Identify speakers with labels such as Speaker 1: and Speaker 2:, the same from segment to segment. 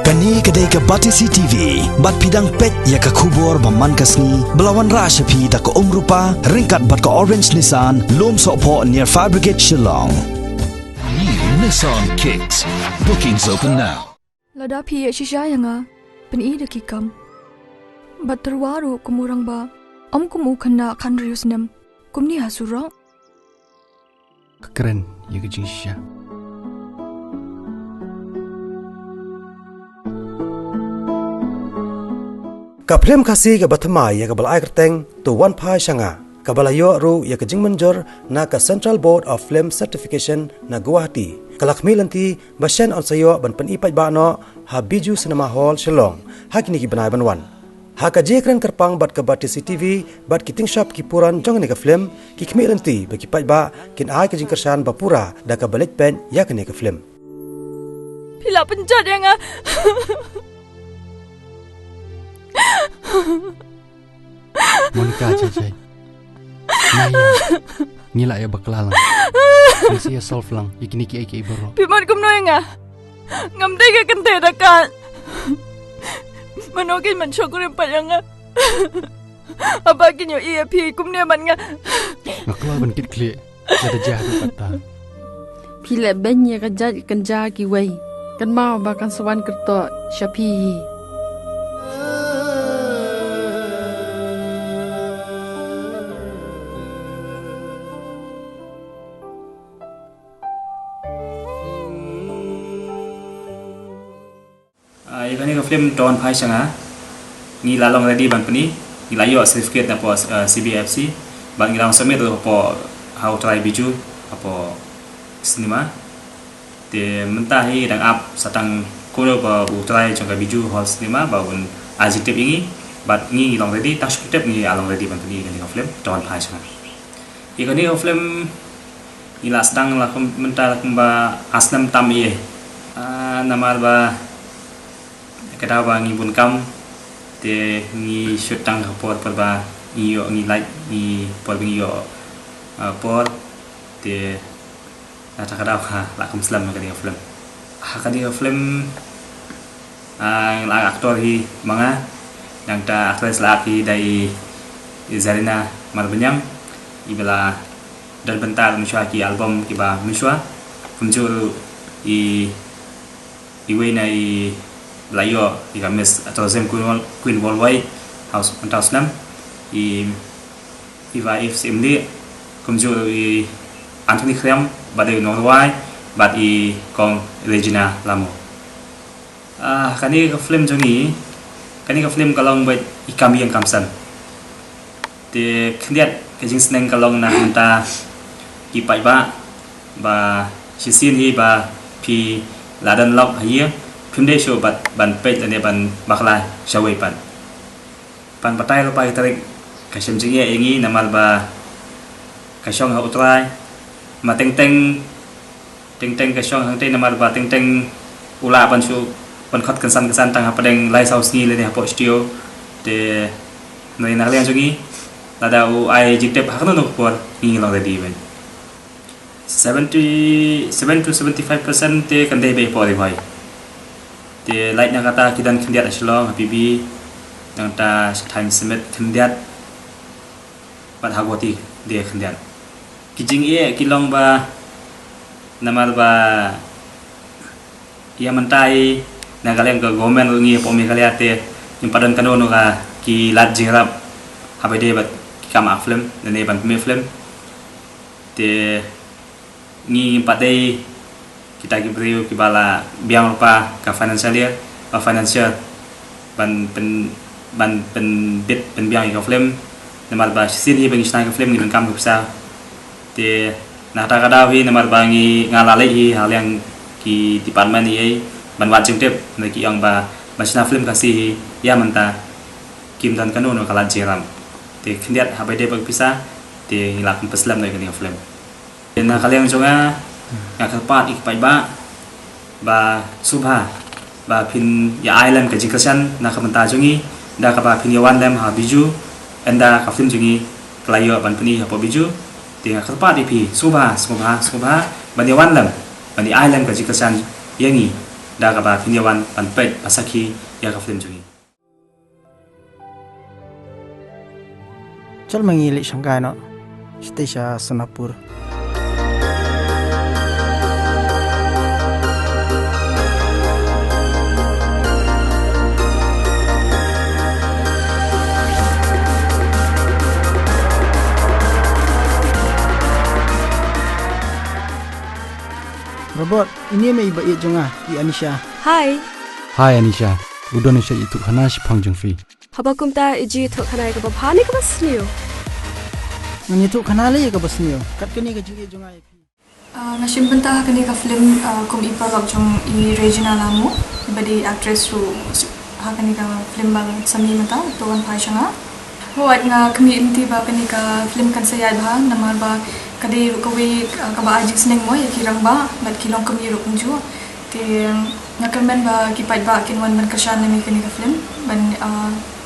Speaker 1: Kani kedai ke Batisi TV, bat pidang pet ya ke kubur baman kasni, belawan rasa pi da ke rupa, ringkat bat ke Orange Nissan, lom sokpo near Fire Brigade Shillong.
Speaker 2: New Nissan Kicks. Bookings open now.
Speaker 3: Lada pi shisha yanga, pen da kikam. Bat terwaru kumurang ba, kumu kena kan rius nem, kumni hasurang.
Speaker 4: Keren, ya ke shisha.
Speaker 5: Kaprem kasi ka batma ya ka balai kerteng to one pai shanga ka balayo ru ya ka jingmanjor na ka Central Board of Film Certification na Guwahati kalakmi lanti basyan on sayo ban pan ipai ba no ha Biju Cinema Hall Shillong ha kini ki banai banwan ha ka jekran kerpang bat ka Batisi TV bat kiting shop ki puran jong ni ka film ki kmi lanti ba ki pai ba kin ai ka jingkersan bapura da ka balik pen ya ka ni ka film
Speaker 3: Pila penjat yanga.
Speaker 4: Monica cacai. Naya. Nila ya bakla lang. Kasi ya solve lang. Ikini ki ay ibaro.
Speaker 3: Piman kumno yanga. Ngamde ka kante dakat. Manokin man syukurin pa yanga. Abakin yo iya pi kumne man nga.
Speaker 4: Ngakla ban kit kli. Ada jahat kata.
Speaker 6: Pila benya kajat kanja ki wei. Kan mau bakan sawan kerto syapi.
Speaker 7: Ini ke film Dawn Pai Shanga ni lalong ready ban pani ni layo certificate na po CBFC ban ngilang submit po how try biju apo cinema de mentahi dang up satang kono ba u try jong ka biju hall cinema ba un adjective ingi bat ngi long ready tak script ni along ready ban pani ni ke film Dawn Pai Shanga ikani ke film ni la sedang la mental ba aslam tam ye nama ba kada ba ngi bun kam te ngi shutang por ba ngi yo ngi like ngi por ngi yo por te ata kada ha la kum slam ka dia film ha ka dia film la aktor hi manga yang ta aktris laki dari Zarina Marbanyang ibala dan bentar miswa ki album ki ba miswa muncul iwe na layo ika miss atau zem Queen Worldwide House Antausnam iva if simli kumju Anthony Krem badai Norway bad kong Regina Lamo kani ke film jongi kani ke film kalong buat ikami yang kamsan te kendiat kejing seneng kalong na hanta ipai ba sisin hi ba pi ladan lok haye Pemde show ban page ane ban bakla shawai pan patai lupa tarik kasem jingia ingi namal ba kasyong ha utrai ma teng teng kasyong hang te namal ba teng teng ula ban su ban khot kesan tang ha padeng lai saus ni le ne ha po studio de noi na lian jungi lada u ai jitep ha no por ni lo ready ben 77 to 75% te kan dei be po ri bhai te light na kata kidan kendiat aslong habibi nang ta time semet kendiat pat hagoti dia kendiat kijing ye kilong ba namal ba ia mentai na galeng ke gomen ngi pomi kaliate yung padan kanono ka ki lat jingrap habede bat kama film ne ban me film te ngi padai kita beriu kibala biang lupa ke financial ban bit pen biang ke film namar ba sin hi bangi snai ke film ni kam kupsa te na ta kada wi namar bangi ngalale hi hal yang ki department ni ban wajeng tep lagi yang ba masna film kasih ya menta kim dan kanu no kala jeram te kendiat habai de bagpisa te ngilak peslam dari ke film na kalian jonga ngakalpat ikpai ba subha ba pin ya island ka jikasan na kamenta jungi da ka ba pin yawan lem ha biju enda ka film jungi klayo ban pini ha po biju ti ngakalpat ipi subha ban yawan lem ban island ka jikasan yangi dah kabar pinjawan panpet asaki ya ka film jungi
Speaker 8: Chal mangili Shanghai no Station Sonapur Robot, ini may iba iya junga i Anisha.
Speaker 3: Hi.
Speaker 4: Hi Anisha. Udon siya itu hana si pangjung fi.
Speaker 9: Habakumta iji thok hanai ka bhani ka basniyo.
Speaker 8: Ngani tu kanale ka basniyo. Kat kani ka jingi junga ipi.
Speaker 3: Ngashim benta kani ka film kum ipa lok jong I Regina Lamu badi actress ru hakani ka film bang sami mata tuan pai shanga. Hoat nga kami inti ba kani ka film kan sayad ba namar ba kadi ru kawi ka ba ajik sneng mo ya kirang ba bat kilong kami ru kunju te ngakamben ba kipat ba kin wan ban kashan nami kani ka film ban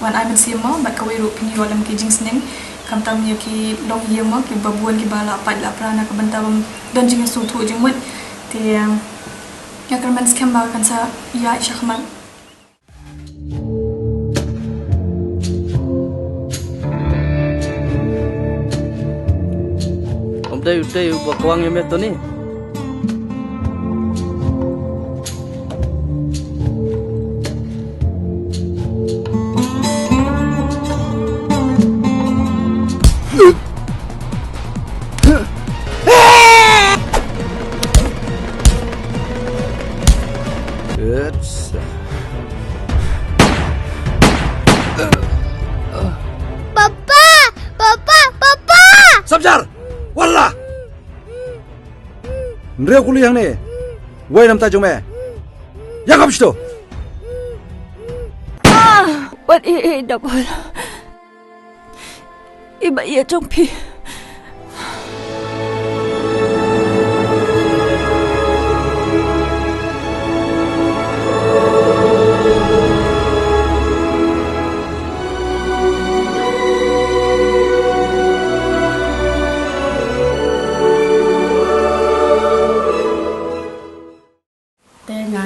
Speaker 3: wan ai ban sima bat kawi ru pini walam ki jing sneng kam tam ya ki long yema ki babuan ki bala pat la prana ka banta bam don jing su thu jing mut te ngakamben scam ba kan sa ya shahman
Speaker 10: Uday bakawang yung meto ni.
Speaker 5: Papa! Sabjar! Wallah! Nreo kuli yang ni. Wai nam ta jong me. Yang kam shto.
Speaker 9: What double. Iba iya jong pi.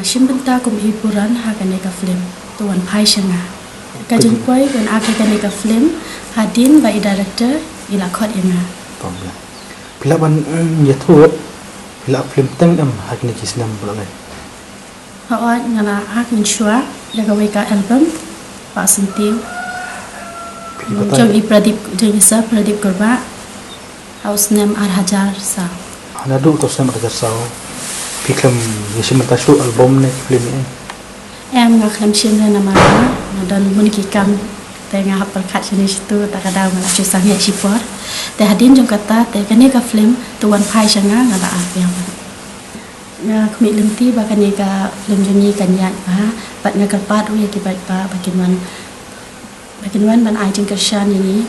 Speaker 6: Shimbenta kum hiburan hakane ka film tuan pai shanga kajin koi ben akane ka film hadin by director ila khot inga
Speaker 8: Pamla. Pila ban ya thu. Pila film teng am hakni kisnam bolai.
Speaker 6: Hawa ngala hakin shua jaga weka album pa sentiu jom I Pradip Jengisa Pradip Korba house name Arhajar sa
Speaker 8: Ana du to sem rajar sao. Fikam yesi matashu album ne film ni.
Speaker 6: Em ngaklam shin na nama dan mun ki kam tengah hapal khat sini situ tak ada ngala susah ya sipor. Te hadin jong kata te kani ka film tuan pai shanga ngala yang nga kami lenti ba kani ka film jongi kan ya ba bat nga kalpat u ya ki bat ba bakin wan ban ai jing kershan ini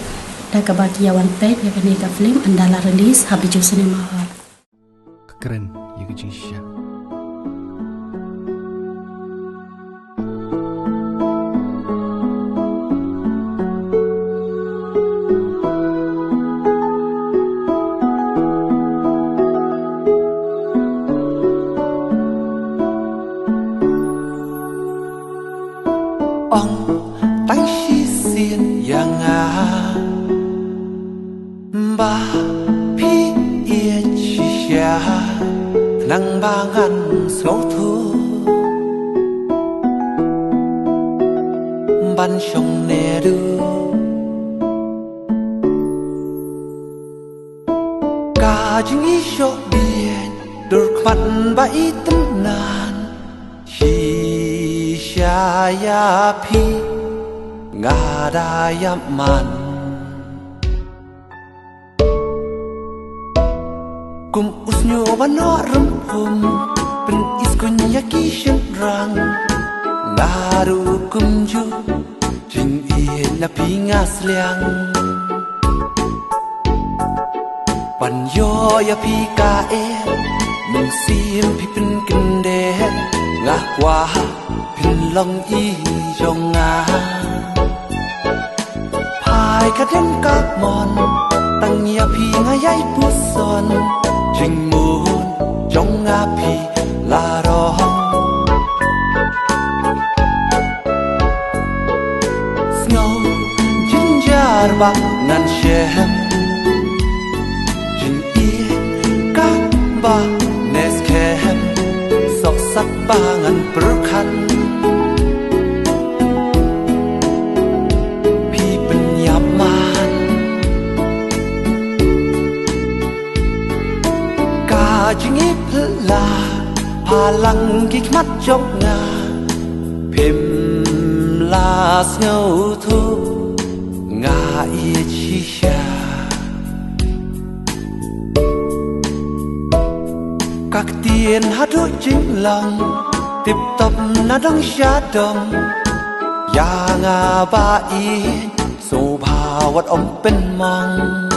Speaker 6: dah ka baki yawan pet ya kani ka film andala release habis cinema hall.
Speaker 4: Keren ya ke jisha.
Speaker 11: Nang bangan slotu ban sông nè du cả chính ý cho biển đột khoăn bãi tấm nàn chi xa ya pi ngà đa ya man kum usnyo bano rumpum pen iskunya kishin rang naru kumju jing ie la pingas liang pan yo ya pi ka e ming sim pi pen kende nga kwa pin long i jong nga pai ka den ka mon tang ya pi nga yai pu son Jing moon, jong api la rong ba ngan shem jin ka ba nes kem sok sak ba ngan perkan pi penyaman ka jingi pla palang hikmat jok nga pim las ngau thu nga ia chi sha các tiền hát đôi chính lòng tiếp tập na đăng xa đồng ya nga ba y so ba wat om pen mong